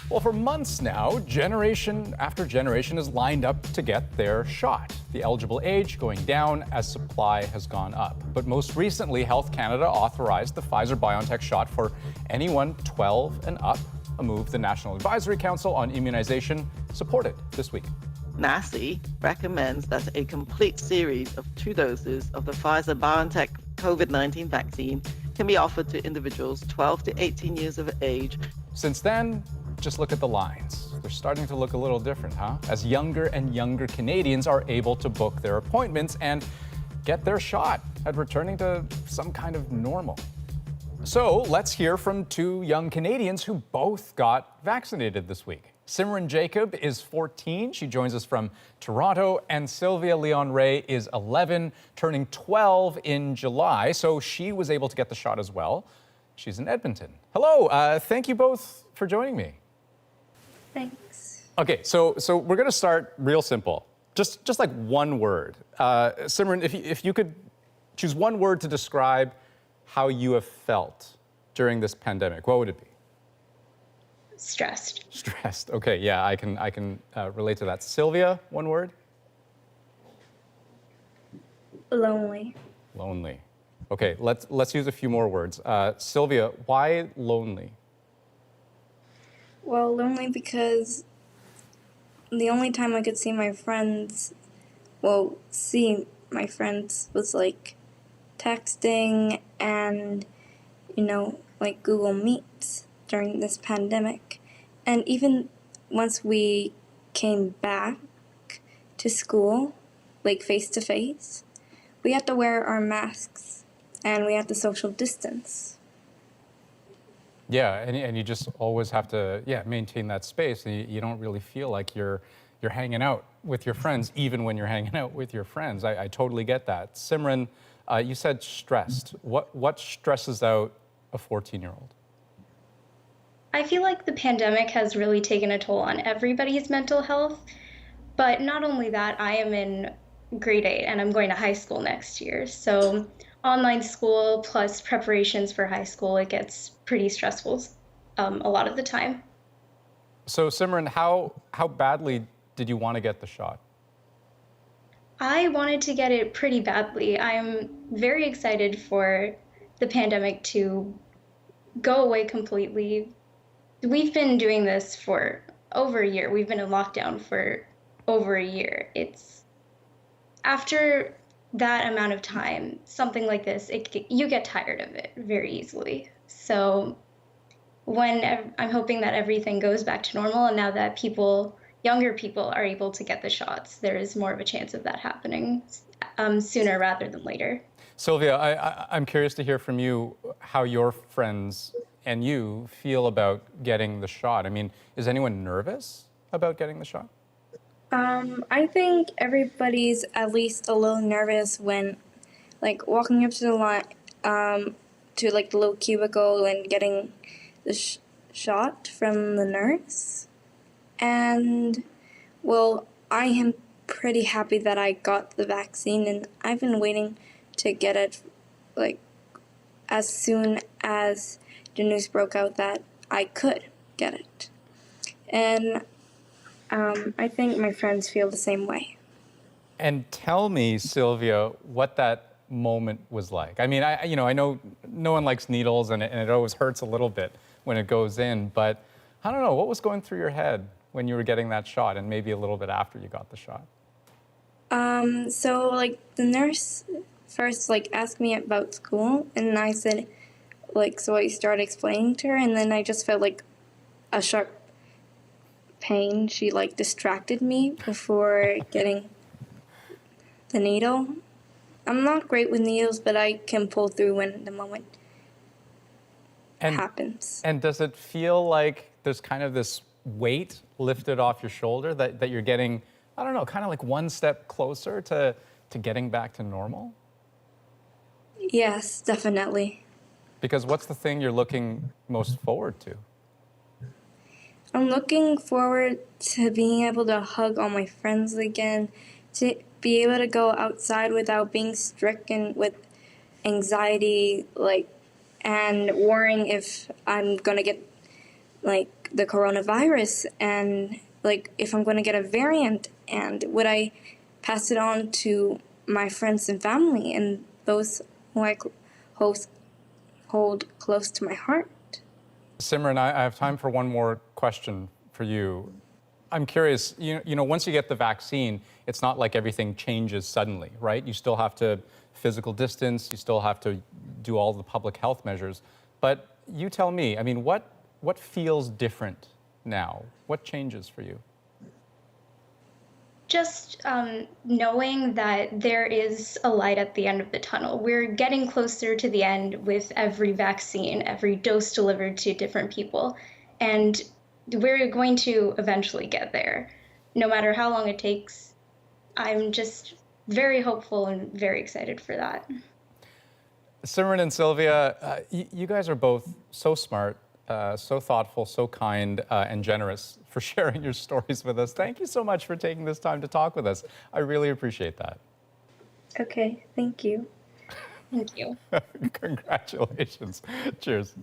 Well, for months now, generation after generation is lined up to get their shot. The eligible age going down as supply has gone up. But most recently, Health Canada authorized the Pfizer-BioNTech shot for anyone 12 and up, a move the National Advisory Council on Immunization supported this week. NACI recommends that a complete series of 2 doses of the Pfizer-BioNTech COVID-19 vaccine can be offered to individuals 12 to 18 years of age. Since then, just look at the lines. They're starting to look a little different, huh? As younger and younger Canadians are able to book their appointments and get their shot at returning to some kind of normal. So let's hear from 2 young Canadians who both got vaccinated this week. Simran Jacob is 14. She joins us from Toronto. And Sylvia Leon Ray is 11, turning 12 in July. So she was able to get the shot as well. She's in Edmonton. Hello. Thank you both for joining me. Thanks. Okay, so we're going to start real simple. Just like one word. Simran, if you could choose one word to describe how you have felt during this pandemic, what would it be? Stressed. Stressed. Okay, yeah, I can relate to that. Sylvia, one word? Lonely. Lonely. Okay, let's use a few more words. Sylvia, why lonely? Well, lonely because the only time I could see my friends, was like texting and, like Google Meets during this pandemic. And even once we came back to school, like face to face, we had to wear our masks and we had to social distance. Yeah, and you just always have to maintain that space. And you don't really feel like you're hanging out with your friends, even when you're hanging out with your friends. I totally get that. Simran, you said stressed. What stresses out a 14-year-old? I feel like the pandemic has really taken a toll on everybody's mental health. But not only that, I am in grade 8 and I'm going to high school next year. So online school plus preparations for high school, it gets pretty stressful a lot of the time. So Simran, how badly did you want to get the shot? I wanted to get it pretty badly. I'm very excited for the pandemic to go away completely. We've been doing this for over a year. We've been in lockdown for over a year. It's after that amount of time, something like this, you get tired of it very easily. So I'm hoping that everything goes back to normal, and now that younger people are able to get the shots, there is more of a chance of that happening sooner rather than later. Sylvia, I'm curious to hear from you how your friends and you feel about getting the shot. I mean, is anyone nervous about getting the shot? I think everybody's at least a little nervous when, like, walking up to the line, to like the little cubicle and getting the shot from the nurse. And, well, I am pretty happy that I got the vaccine, and I've been waiting to get it, like, as soon as the news broke out that I could get it. And I think my friends feel the same way. And tell me, Sylvia, what that moment was like. I mean, I know no one likes needles, and it always hurts a little bit when it goes in, but I don't know, what was going through your head when you were getting that shot, and maybe a little bit after you got the shot? So, like, the nurse first, like, asked me about school, and I said, like, so I started explaining to her, and then I just felt, like, a sharp pain. She, like, distracted me before getting the needle. I'm not great with needles, but I can pull through when the moment happens. And does it feel like there's kind of this weight lifted off your shoulder that you're getting, I don't know, kind of like one step closer to getting back to normal? Yes, definitely. Because what's the thing you're looking most forward to? I'm looking forward to being able to hug all my friends again, to be able to go outside without being stricken with anxiety, like, and worrying if I'm gonna get, like, the coronavirus, and like if I'm going to get a variant, and would I pass it on to my friends and family and those who I hold close to my heart? Simran, I have time for one more question for you. I'm curious, once you get the vaccine, it's not like everything changes suddenly, right? You still have to physical distance, you still have to do all the public health measures. But you tell me, I mean, what feels different now? What changes for you? Just knowing that there is a light at the end of the tunnel. We're getting closer to the end with every vaccine, every dose delivered to different people. And we're going to eventually get there, no matter how long it takes. I'm just very hopeful and very excited for that. Simran and Sylvia, you guys are both so smart, so thoughtful, so kind, and generous for sharing your stories with us. Thank you so much for taking this time to talk with us. I really appreciate that. Okay, thank you. Thank you. Congratulations. Cheers.